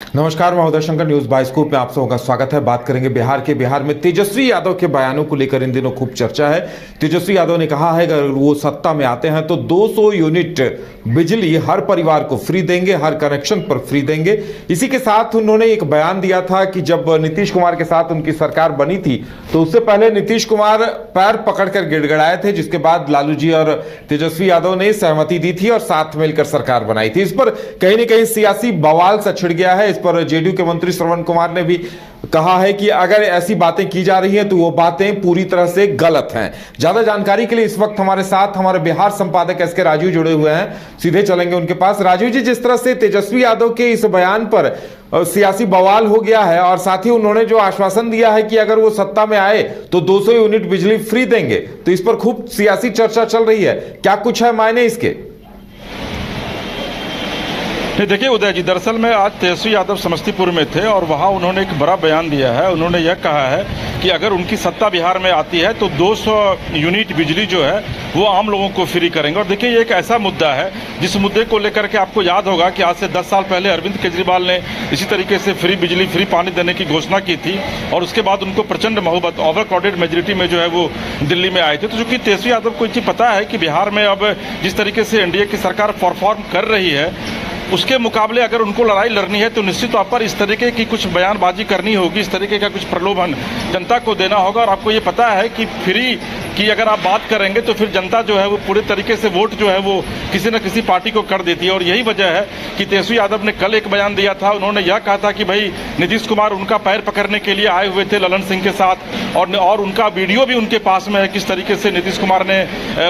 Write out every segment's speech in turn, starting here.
नमस्कार, महोदय Shankar news bioscope में आप सबों का स्वागत है। बात करेंगे बिहार में तेजस्वी यादव के बयानों को लेकर इन दिनों खूब चर्चा है। तेजस्वी यादव ने कहा है कि अगर वो सत्ता में आते हैं तो 200 यूनिट बिजली हर परिवार को फ्री देंगे, हर कनेक्शन पर फ्री देंगे। इसी के साथ उन्होंने एक बयान दिया था कि जब नीतीश कुमार के साथ उनकी सरकार बनी थी तो उससे पहले नीतीश कुमार पैर पकड़कर गिड़गिड़ाए थे, जिसके बाद लालू जी और तेजस्वी यादव ने सहमति दी थी और साथ मिलकर सरकार बनाई थी। इस पर कहीं ना कहीं सियासी बवाल सा छिड़ गया है। इस पर जेडीयू के मंत्री श्रवण कुमार ने भी कहा है कि अगर ऐसी बातें की जा रही हैं तो वो बातें पूरी तरह से गलत हैं। ज्यादा जानकारी के लिए इस वक्त हमारे साथ हमारे बिहार संपादक एसके राजू जुड़े हुए हैं, सीधे चलेंगे उनके पास। राजू जी, जिस तरह से तेजस्वी यादव के इस बयान पर सियासी बवाल हो गया है और साथ ही उन्होंने जो आश्वासन दिया है कि अगर वो सत्ता में आए तो 200 यूनिट बिजली फ्री देंगे, तो इस पर खूब सियासी चर्चा चल रही है। क्या कुछ है मायने इसके? देखिए उदय जी, दरअसल में आज तेजस्वी यादव समस्तीपुर में थे और वहाँ उन्होंने एक बड़ा बयान दिया है। उन्होंने यह कहा है कि अगर उनकी सत्ता बिहार में आती है तो 200 यूनिट बिजली जो है वो आम लोगों को फ्री करेंगे। और देखिए ये एक ऐसा मुद्दा है जिस मुद्दे को लेकर के आपको याद होगा कि आज से 10 साल पहले अरविंद केजरीवाल ने इसी तरीके से फ्री बिजली फ्री पानी देने की घोषणा की थी और उसके बाद उनको प्रचंड बहुमत ओवर क्राउडेड मेजोरिटी में जो है वो दिल्ली में आए थे। तो चूंकि तेजस्वी यादव को ये पता है कि बिहार में अब जिस तरीके से एनडीए की सरकार परफॉर्म कर रही है उसके मुकाबले अगर उनको लड़ाई लड़नी है तो निश्चित तौर पर इस तरीके की कुछ बयानबाजी करनी होगी, इस तरीके का कुछ प्रलोभन जनता को देना होगा। और आपको ये पता है कि फ्री की अगर आप बात करेंगे तो फिर जनता जो है वो पूरे तरीके से वोट जो है वो किसी न किसी पार्टी को कर देती है। और यही वजह है कि तेजस्वी यादव ने कल एक बयान दिया था। उन्होंने यह कहा था कि भाई नीतीश कुमार उनका पैर पकड़ने के लिए आए हुए थे ललन सिंह के साथ और उनका वीडियो भी उनके पास में है किस तरीके से नीतीश कुमार ने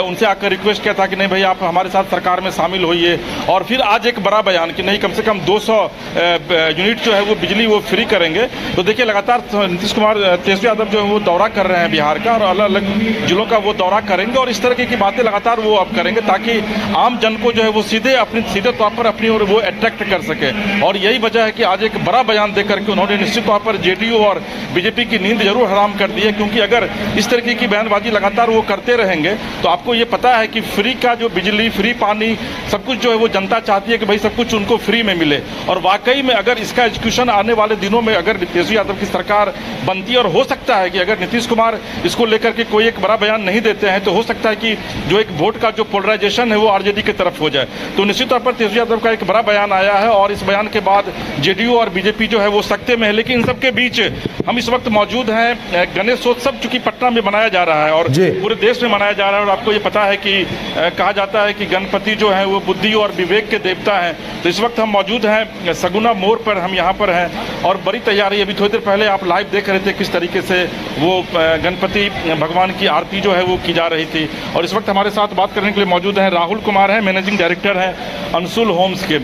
उनसे आकर रिक्वेस्ट किया था कि नहीं भाई आप हमारे साथ सरकार में शामिल होइए। और फिर आज एक बड़ा बयान कि नहीं कम से कम 200 यूनिट जो है वो बिजली वो फ्री करेंगे। तो देखिए लगातार नीतीश कुमार तेजस्वी यादव जो है वो दौरा कर रहे हैं बिहार का और अलग अलग जिलों का वो दौरा करेंगे और इस तरह की बातें लगातार वो अब करेंगे ताकि आम जन को जो है वो सीधे तौर पर अपनी ओर वो अट्रैक्ट कर सके। और यही वजह है कि आज एक बड़ा बयान देकर के उन्होंने निश्चित तौर पर जेडीयू और बीजेपी की नींद जरूर हराम कर दी है, क्योंकि अगर इस तरीके की बयानबाजी लगातार वो करते रहेंगे तो आपको ये पता है कि फ्री का जो बिजली फ्री पानी सब कुछ जो है वो जनता चाहती है कि भाई सब कुछ उनको फ्री में मिले। और वाकई में अगर इसका एग्जीक्यूशन आने वाले दिनों में अगर तेजस्वी यादव की सरकार बनती है और हो सकता है कि अगर नीतीश कुमार इसको लेकर के कोई एक बड़ा बयान नहीं देते हैं तो हो सकता है कि जो एक वोट का जो पोलराइजेशन है वो आरजेडी की तरफ हो जाए। तो निश्चित तौर पर तेजस्वी यादव का एक बड़ा बयान आया है और इस बयान के बाद जेडीयू और बीजेपी जो है वो सख्ते में है। लेकिन इन सबके बीच हम इस वक्त मौजूद हैं गणेशोत्सव चूंकि पटना में मनाया जा रहा है और पूरे देश में मनाया जा रहा है। और आपको ये पता है कि कहा जाता है कि गणपति जो है वो बुद्धि और विवेक के देवता हैं। तो इस वक्त हम मौजूद हैं सगुना मोड़ पर, हम यहाँ पर हैं और बड़ी तैयारी अभी थोड़ी देर पहले आप लाइव देख रहे थे किस तरीके से वो गणपति भगवान की आरती जो है वो की जा रही थी। और इस वक्त हमारे साथ बात करने के लिए मौजूद हैं राहुल कुमार हैं, मैनेजिंग डायरेक्टर हैं अंशुल होम्स के।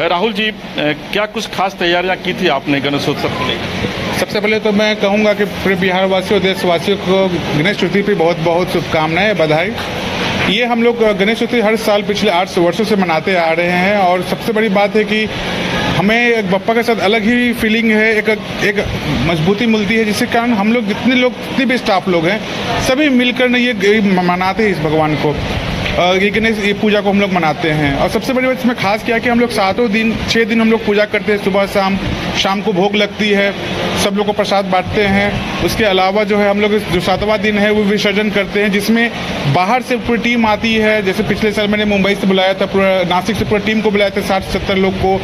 राहुल जी, क्या कुछ खास तैयारियाँ की थी आपने गणेशोत्सव को लेकर? सबसे पहले तो मैं कहूँगा कि पूरे बिहार वासियों देशवासियों को गणेश चतुर्थी पर बहुत बहुत शुभकामनाएं, बधाई। ये हम लोग गणेश चतुर्थी हर साल पिछले 8 वर्षों से मनाते आ रहे हैं और सबसे बड़ी बात है कि हमें बप्पा के साथ अलग ही फीलिंग है, एक मजबूती मिलती है, जिसके कारण हम लोग जितने भी स्टाफ लोग हैं सभी मिलकर ये मनाते हैं इस भगवान को, ये गणेश ये पूजा को हम लोग मनाते हैं। और सबसे बड़ी बात इसमें खास क्या है कि हम लोग 6 दिन हम लोग पूजा करते हैं, सुबह शाम को भोग लगती है, सब लोग को प्रसाद बांटते हैं। उसके अलावा जो है हम लोग जो 7वां दिन है वो विसर्जन करते हैं, जिसमें बाहर से पूरी टीम आती है। जैसे पिछले साल मैंने मुंबई से बुलाया था, पूरा नासिक से पूरी टीम को बुलाया था 60-70 लोग को।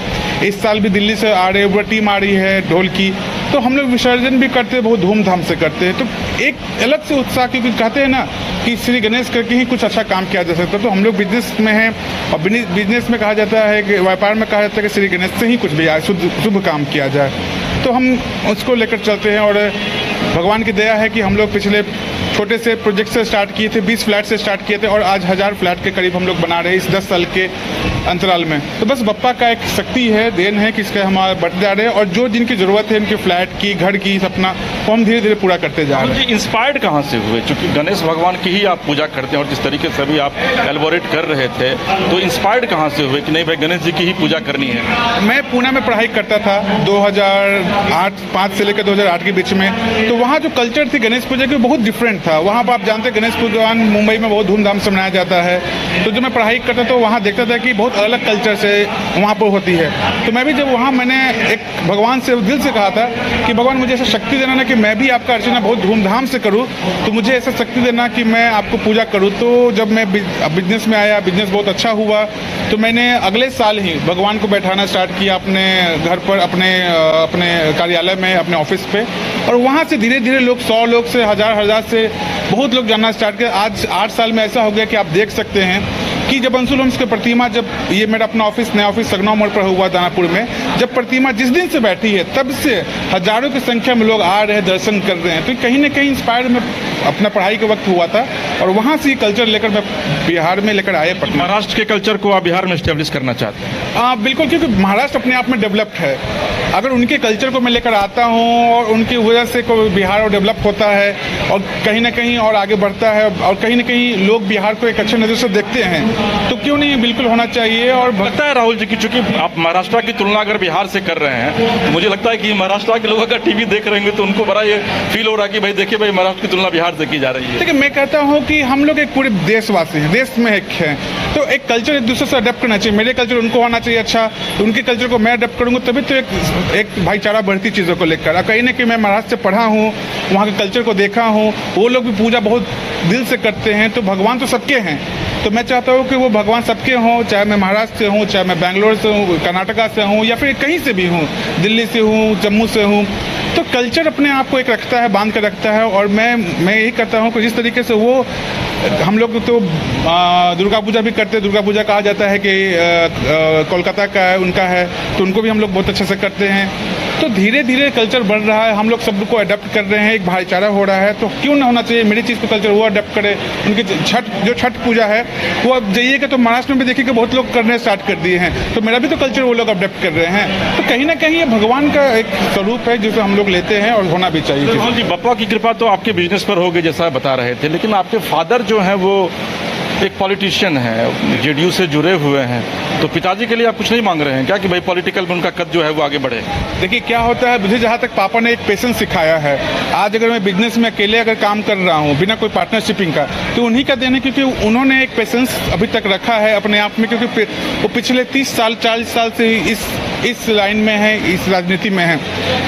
इस साल भी दिल्ली से आ रहे हैं, पूरी टीम आ रही है ढोल की। तो हम लोग विसर्जन भी करते हैं, बहुत धूमधाम से करते हैं। तो एक अलग से उत्साह, क्योंकि कहते हैं ना कि श्री गणेश करके ही कुछ अच्छा काम किया जा सकता है। तो हम लोग बिजनेस में हैं और बिजनेस में कहा जाता है कि व्यापार में कहा जाता है कि श्री गणेश से ही कुछ भी शुभ काम किया जाए। तो हम उसको लेकर चलते हैं और भगवान की दया है कि हम लोग पिछले छोटे से प्रोजेक्ट से स्टार्ट किए थे, 20 फ्लैट से स्टार्ट किए थे और आज 1000 फ्लैट के करीब हम लोग बना रहे हैं इस 10 साल के अंतराल में। तो बस बप्पा का एक शक्ति है, देन है कि इसका हमारा बढ़ते जा रहे हैं और जो जिनकी ज़रूरत है इनके फ्लैट की, घर की, सपना वो हम धीरे धीरे पूरा करते जा रहे हैं। इंस्पायर्ड कहाँ से हुए? चूँकि गणेश भगवान की ही आप पूजा करते हैं और जिस तरीके से अभी आप एलबोरेट कर रहे थे, तो इंस्पायर्ड कहाँ से हुए कि नहीं भाई गणेश जी की ही पूजा करनी है? मैं पुणे में पढ़ाई करता था 2005 से लेकर 2008 के बीच में। तो वहाँ जो कल्चर थी गणेश पूजा की बहुत डिफरेंट था। वहाँ पर आप जानते हैं गणेश भगवान मुंबई में बहुत धूमधाम से मनाया जाता है। तो जब मैं पढ़ाई करता तो वहाँ देखता था कि बहुत अलग कल्चर से वहाँ पर होती है। तो मैं भी जब वहाँ मैंने एक भगवान से दिल से कहा था कि भगवान मुझे ऐसा शक्ति देना ना कि मैं भी आपका अर्चना बहुत धूमधाम से करूँ, तो मुझे ऐसा शक्ति देना कि मैं आपको पूजा करूँ। तो जब मैं बिजनेस में आया, बिजनेस बहुत अच्छा हुआ, तो मैंने अगले साल ही भगवान को बैठाना स्टार्ट किया अपने घर पर, अपने कार्यालय में, अपने ऑफिस पे। और वहाँ से धीरे धीरे लोग 100 लोग से हजार से बहुत लोग जानना स्टार्ट किया। आज 8 साल में ऐसा हो गया कि आप देख सकते हैं कि जब अंशुल होम्स की प्रतिमा, जब ये मेरा अपना ऑफिस, नया ऑफिस सगनौ मोड़ पर हुआ दानापुर में, जब प्रतिमा जिस दिन से बैठी है तब से हजारों की संख्या में लोग आ रहे हैं, दर्शन कर रहे हैं। तो कहीं ना कहीं इंस्पायर में अपना पढ़ाई के वक्त हुआ था और वहाँ से ये कल्चर लेकर मैं बिहार में लेकर आए पटना। महाराष्ट्र के कल्चर को आप बिहार में स्टेब्लिश करना चाहते हैं? बिल्कुल, क्योंकि महाराष्ट्र अपने आप में डेवलप्ड है। अगर उनके कल्चर को मैं लेकर आता हूँ और उनकी वजह से बिहार और डेवलप होता है और कहीं ना कहीं और आगे बढ़ता है और कहीं ना कहीं लोग बिहार को एक अच्छे नज़र से देखते हैं, तो क्यों नहीं, बिल्कुल होना चाहिए। और लगता है राहुल जी की चूंकि आप महाराष्ट्र की तुलना अगर बिहार से कर रहे हैं, मुझे लगता है कि महाराष्ट्र के लोग अगर टीवी देख रहे होंगे तो उनको बड़ा ये फील हो रहा है कि भाई देखिए भाई महाराष्ट्र की तुलना बिहार से की जा रही है। देखिए, मैं कहता हूँ कि हम लोग एक पूरे देशवासी हैं, देश में एक हैं, तो एक कल्चर एक दूसरे से अडेप्ट करना चाहिए। मेरे कल्चर उनको आना चाहिए अच्छा, उनके कल्चर को मैं अडेप्ट करूँगा, तभी तो एक भाईचारा बढ़ती चीज़ों को लेकर। कहीं ना कहीं मैं महाराष्ट्र से पढ़ा हूँ, वहाँ के कल्चर को देखा हूँ, वो लोग भी पूजा बहुत दिल से करते हैं। तो भगवान तो सबके हैं, तो मैं चाहता हूँ कि वो भगवान सबके हों, चाहे मैं महाराष्ट्र से हूँ, चाहे मैं बेंगलोर से हूँ, कर्नाटका से हूँ, या फिर कहीं से भी हूँ, दिल्ली से हूँ, जम्मू से हूँ। तो कल्चर अपने आप को एक रखता है, बांध कर रखता है। और मैं यही करता हूँ कि जिस तरीके से वो हम लोग तो दुर्गा पूजा भी करते हैं। दुर्गा पूजा कहा जाता है कि कोलकाता का है, उनका है, तो उनको भी हम लोग बहुत अच्छे से करते हैं। तो धीरे धीरे कल्चर बढ़ रहा है, हम लोग सब को अडेप्ट कर रहे हैं, एक भाईचारा हो रहा है। तो क्यों ना होना चाहिए मेरी चीज़ को कल्चर वो अडेप्ट करे। उनकी छठ पूजा है, वो अब जाइएगा तो महाराष्ट्र में भी देखिए कि बहुत लोग करने स्टार्ट कर दिए हैं, तो मेरा भी तो कल्चर वो लोग अडेप्ट कर रहे हैं। तो कहीं ना कहीं ये भगवान का एक स्वरूप है जिसे हम लोग लेते हैं और होना भी चाहिए। जी, बप्पा की कृपा तो आपके बिजनेस पर होगी जैसा बता रहे थे, लेकिन आपके फादर जो हैं वो एक पॉलिटिशियन है, जेडीयू से जुड़े हुए हैं, तो पिताजी के लिए आप कुछ नहीं मांग रहे हैं क्या कि भाई पॉलिटिकल में उनका कद जो है वो आगे बढ़े? देखिए क्या होता है, मुझे जहाँ तक पापा ने एक पेशेंस सिखाया है। आज अगर मैं बिजनेस में अकेले अगर काम कर रहा हूँ बिना कोई पार्टनरशिपिंग का, तो उन्हीं का देने, क्योंकि उन्होंने एक पेशेंस अभी तक रखा है अपने आप में, क्योंकि वो पिछले 30 साल 40 साल से इस लाइन में है, इस राजनीति में है।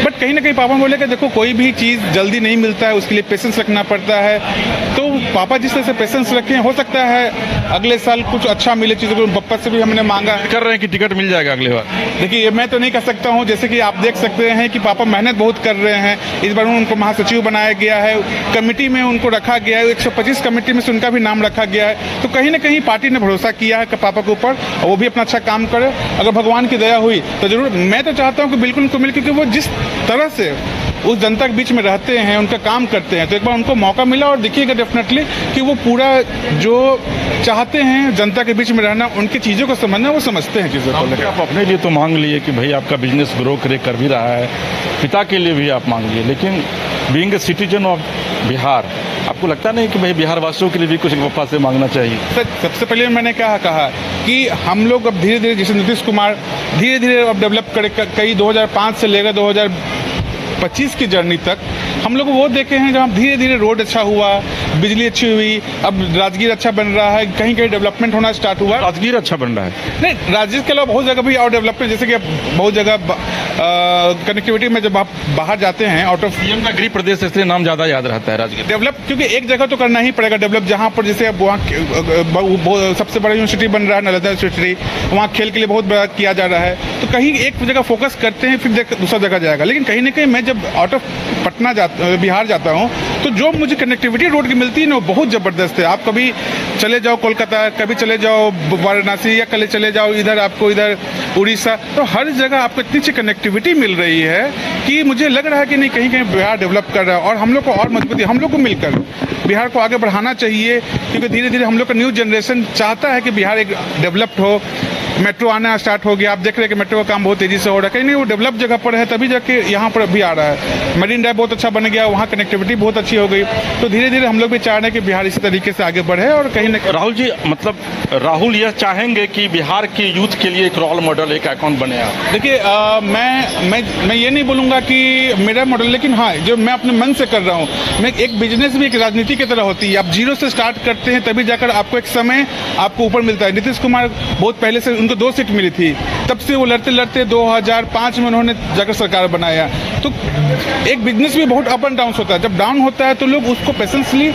बट कहीं ना कहीं पापा बोले कि देखो कोई भी चीज़ जल्दी नहीं मिलता है, उसके लिए पेशेंस रखना पड़ता है। तो पापा जिस तरह से पेशेंस रखें, हो सकता है अगले साल कुछ अच्छा मिले चीज़ों को। पप्पा से भी हमने मांगा कर रहे हैं कि टिकट मिल जाएगा अगले बार। देखिए ये मैं तो नहीं कह सकता हूँ, जैसे कि आप देख सकते हैं कि पापा मेहनत बहुत कर रहे हैं। इस बार उनको महासचिव बनाया गया है, कमेटी में उनको रखा गया है, 125 कमेटी में से उनका भी नाम रखा गया है। तो कहीं ना कहीं पार्टी ने भरोसा किया है पापा के ऊपर, और वो भी अपना अच्छा काम करे। अगर भगवान की दया हुई तो जरूर, मैं तो चाहता हूँ कि बिल्कुल उनको मिले, क्योंकि वो जिस तरह से उस जनता के बीच में रहते हैं, उनका काम करते हैं, तो एक बार उनको मौका मिला और देखिएगा डेफिनेटली कि वो पूरा जो चाहते हैं जनता के बीच में रहना, उनकी चीज़ों को समझना, वो समझते हैं चीज़ों को लेकर। आप अपने लिए तो मांग लिए कि भाई आपका बिजनेस ग्रो कर भी रहा है, पिता के लिए भी आप मांग लिए, लेकिन being a citizen of Bihar, आपको लगता नहीं कि भाई बिहार वासियों के लिए भी कुछ पप्पा से मांगना चाहिए? सबसे पहले मैंने कहा कि हम लोग अब धीरे धीरे, जैसे नीतीश कुमार धीरे धीरे अब डेवलप करे, कई 2005 से लेकर 2025 की जर्नी तक हम लोग वो देखे हैं जहाँ धीरे धीरे रोड अच्छा हुआ, बिजली अच्छी हुई, अब राजगीर अच्छा बन रहा है, कहीं कहीं डेवलपमेंट होना स्टार्ट हुआ। राजगीर अच्छा बन रहा है? नहीं, राजगीर के अलावा बहुत जगह भी और डेवलपमेंट, जैसे कि बहुत जगह कनेक्टिविटी में जब आप बाहर जाते हैं आउट ऑफ, सीएम का गृह प्रदेश इसलिए नाम ज़्यादा याद रहता है राजगीर डेवलप, क्योंकि एक जगह तो करना ही पड़ेगा डेवलप, जहाँ पर जैसे अब वहाँ सबसे बड़ा यूनिवर्सिटी बन रहा है, नालंदा यूनिवर्सिटी, वहाँ खेल के लिए बहुत बड़ा किया जा रहा है। तो कहीं एक जगह फोकस करते हैं, फिर दूसरा जगह जाएगा। लेकिन कहीं ना कहीं मैं जब आउट ऑफ पटना बिहार जाता हूँ, तो जो मुझे कनेक्टिविटी रोड की मिलती है ना, वो बहुत ज़बरदस्त है। आप कभी चले जाओ कोलकाता, कभी चले जाओ वाराणसी, या कल चले जाओ इधर, आपको इधर उड़ीसा, तो हर जगह आपको इतनी अच्छी कनेक्टिविटी मिल रही है कि मुझे लग रहा है कि नहीं, कहीं कहीं बिहार डेवलप कर रहा है। और हम लोग को और मजबूती, हम लोग को मिलकर बिहार को आगे बढ़ाना चाहिए, क्योंकि धीरे धीरे हम लोग का न्यू जनरेशन चाहता है कि बिहार एक डेवलप्ड हो। मेट्रो आना स्टार्ट हो गया, आप देख रहे हैं कि मेट्रो का काम बहुत तेजी से हो रहा है, कहीं नहीं वो डेवलप जगह पर है तभी जाके यहाँ पर भी आ रहा है। मरीन ड्राइव बहुत अच्छा बन गया, वहाँ कनेक्टिविटी बहुत अच्छी हो गई, तो धीरे धीरे हम लोग भी चाह रहे हैं कि बिहार इसी तरीके से आगे बढ़े और कहीं ना राहुल जी, मतलब राहुल यह चाहेंगे कि बिहार के यूथ के लिए एक रोल मॉडल, एक आइकॉन बने आप। देखिए मैं ये नहीं बोलूँगा कि मेरा मॉडल, लेकिन हाँ जो मैं अपने मन से कर रहा हूँ, मैं एक बिजनेस भी एक राजनीति की तरह होती है, आप जीरो से स्टार्ट करते हैं तभी जाकर आपको एक समय आपको ऊपर मिलता है। नीतीश कुमार बहुत पहले से उनको 2 सीट मिली थी, तब से वो लड़ते लड़ते 2005 में उन्होंने जाकर सरकार बनाया। तो एक बिजनेस में बहुत अप एंड डाउन होता है, जब डाउन होता है तो लोग उसको पेशेंसली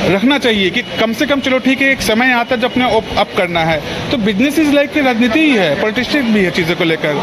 रखना चाहिए कि कम से कम चलो ठीक है एक समय आता है जब अपने अप करना है। तो बिजनेस इज लाइक राजनीति ही है, पॉलिटिक्स भी है चीज़ों को लेकर।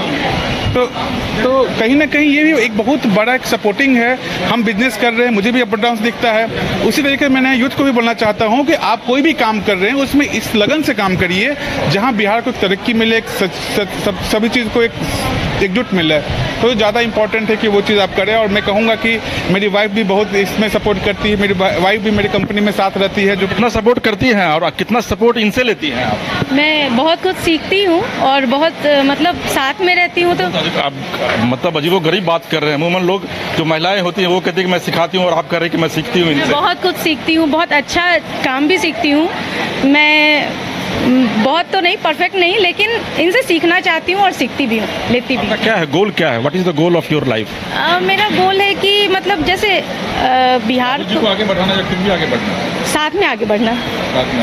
तो कहीं ना कहीं ये भी एक बहुत बड़ा एक सपोर्टिंग है, हम बिजनेस कर रहे हैं, मुझे भी अप डाउन दिखता है। उसी तरीके मैं यूथ को भी बोलना चाहता हूँ कि आप कोई भी काम कर रहे हैं उसमें इस लगन से काम करिए जहाँ बिहार को तरक्की मिले, सभी चीज़ को एकजुट मिले, तो ज़्यादा इंपॉर्टेंट है कि वो चीज़ आप करें। और मैं कहूँगा कि मेरी वाइफ भी बहुत इसमें सपोर्ट करती है, मेरी वाइफ भी मेरी कंपनी में साथ रहती है। जो कितना सपोर्ट करती हैं और कितना सपोर्ट इनसे लेती हैं आप? मैं बहुत कुछ सीखती हूँ और बहुत मतलब साथ में रहती हूँ। तो आप मतलब अजीबो गरीब बात कर रहे हैं। अमूमन लोग जो महिलाएं होती हैं वो कहती हैं कि मैं सिखाती हूँ, और आप कह रहे हैं कि मैं सीखती हूँ मैं इनसे। बहुत कुछ सीखती हूँ, बहुत अच्छा काम भी सीखती हूँ। मैं बहुत तो नहीं, परफेक्ट नहीं, लेकिन इनसे सीखना चाहती हूँ और सीखती भी हूँ, लेती भी। आपका क्या है गोल, क्या है, what is the goal of your life? मेरा गोल है कि मतलब जैसे बिहार को आगे बढ़ाना या खुद भी आगे बढ़ना? साथ में आगे बढ़ना,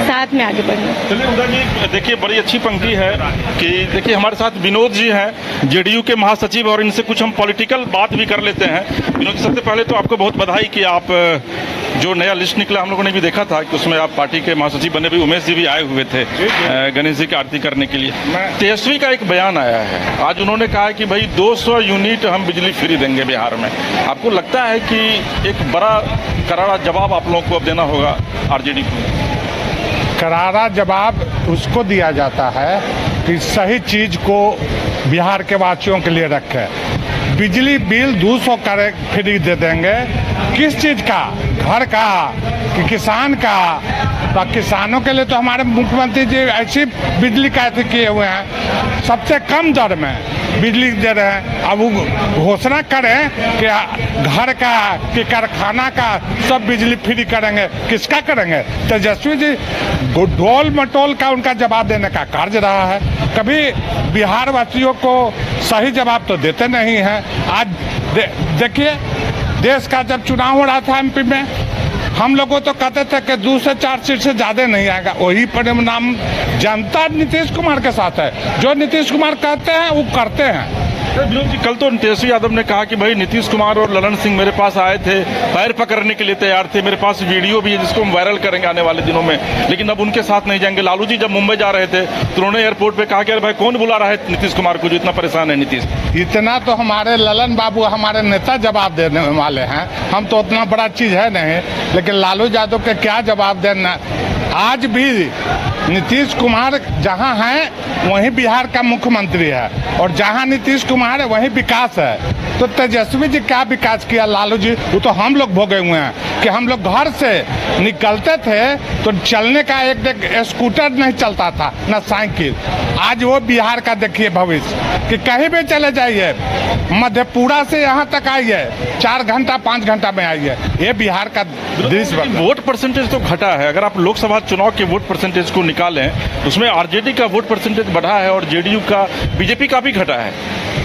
साथ में आगे बढ़ना। चलिए उदा जी, देखिए बड़ी अच्छी पंक्ति है कि देखिए हमारे साथ विनोद जी हैं, जेडीयू के महासचिव, और इनसे कुछ हम पॉलिटिकल बात भी कर लेते हैं। विनोद जी, सबसे पहले तो आपको बहुत बधाई कि आप जो नया लिस्ट निकला हम लोगों ने भी देखा था कि उसमें आप पार्टी के महासचिव बने, भी उमेश जी भी आए हुए थे गणेश जी की आरती करने के लिए। तेजस्वी का एक बयान आया है आज, उन्होंने कहा है कि भाई 200 यूनिट हम बिजली फ्री देंगे बिहार में। आपको लगता है कि एक बड़ा करारा जवाब आप लोगों को अब देना होगा आरजेडी को? करारा जवाब उसको दिया जाता है कि सही चीज को बिहार के वासियों के लिए रखे। बिजली बिल 200 करे फ्री दे देंगे, किस चीज का? घर का कि किसान का? तो किसानों के लिए तो हमारे मुख्यमंत्री जी ऐसी बिजली कैसे किए हुए हैं, सबसे कम दर में बिजली दे रहे हैं। अब वो घोषणा करें कि घर का कि कारखाना का सब बिजली फ्री करेंगे, किसका करेंगे? तेजस्वी जी डोल मटोल का उनका जवाब देने का कार्य रहा है, कभी बिहार वासियों को सही जवाब तो देते नहीं हैं। आज देखिए देश का जब चुनाव हो रहा था एमपी में, हम लोगों तो कहते थे कि 2 से 4 सीट से ज़्यादा नहीं आएगा, वही परिणाम जनता नीतीश कुमार के साथ है। जो नीतीश कुमार कहते हैं वो करते हैं। विनोद जी, कल तो तेजस्वी यादव ने कहा कि भाई नीतीश कुमार और ललन सिंह मेरे पास आए थे, पैर पकड़ने के लिए तैयार थे, मेरे पास वीडियो भी है जिसको हम वायरल करेंगे आने वाले दिनों में, लेकिन अब उनके साथ नहीं जाएंगे। लालू जी जब मुंबई जा रहे थे तो उन्होंने एयरपोर्ट पे कहा कि अरे भाई कौन बुला रहा है नीतीश कुमार को, जो इतना परेशान है नीतीश। इतना तो हमारे ललन बाबू हमारे नेता जवाब देने वाले हैं, हम तो उतना बड़ा चीज़ है नहीं, लेकिन लालू यादव के क्या जवाब देना। आज भी नीतीश कुमार जहां हैं वहीं बिहार का मुख्यमंत्री है, और जहां नीतीश कुमार है वहीं विकास है। तो तेजस्वी जी क्या विकास किया लालू जी? वो तो हम लोग भोगे हुए हैं कि हम लोग घर से निकलते थे तो चलने का एक स्कूटर नहीं चलता था, न साइकिल। आज वो बिहार का देखिए भविष्य कि कहीं भी चले जाइए, मधेपुरा से यहाँ तक आइए 4 घंटा 5 घंटा में आइए, ये बिहार का दृश्य। वोट परसेंटेज तो घटा है, अगर आप लोकसभा चुनाव के वोट परसेंटेज को निकालें उसमें आरजेडी का वोट परसेंटेज बढ़ा है और जेडीयू का, बीजेपी का भी घटा है।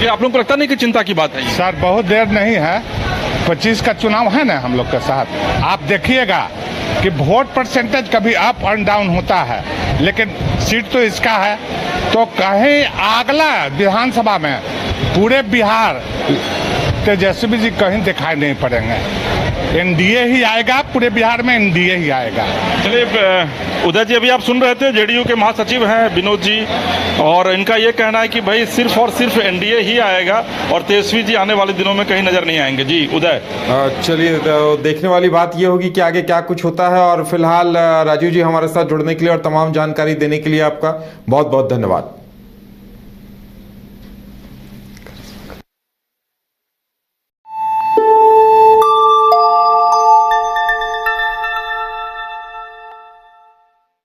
ये आप लोगों को लगता नहीं कि चिंता की बात है? सर बहुत देर नहीं है, 25 का चुनाव है ना हम लोग के साथ, आप देखिएगा कि वोट परसेंटेज कभी अप एंड डाउन होता है, लेकिन सीट तो इसका है। तो कहीं अगला विधानसभा में पूरे बिहार तेजस्वी जी कहीं दिखाई नहीं पड़ेंगे, एनडीए ही आएगा, पूरे बिहार में एनडीए ही आएगा। चलिए उदय जी, अभी आप सुन रहे थे जेडीयू के महासचिव हैं विनोद जी, और इनका ये कहना है कि भाई सिर्फ और सिर्फ एनडीए ही आएगा और तेजस्वी जी आने वाले दिनों में कहीं नजर नहीं आएंगे। जी उदय। चलिए तो देखने वाली बात ये होगी कि आगे क्या कुछ होता है। और फिलहाल राजीव जी हमारे साथ जुड़ने के लिए और तमाम जानकारी देने के लिए आपका बहुत बहुत धन्यवाद।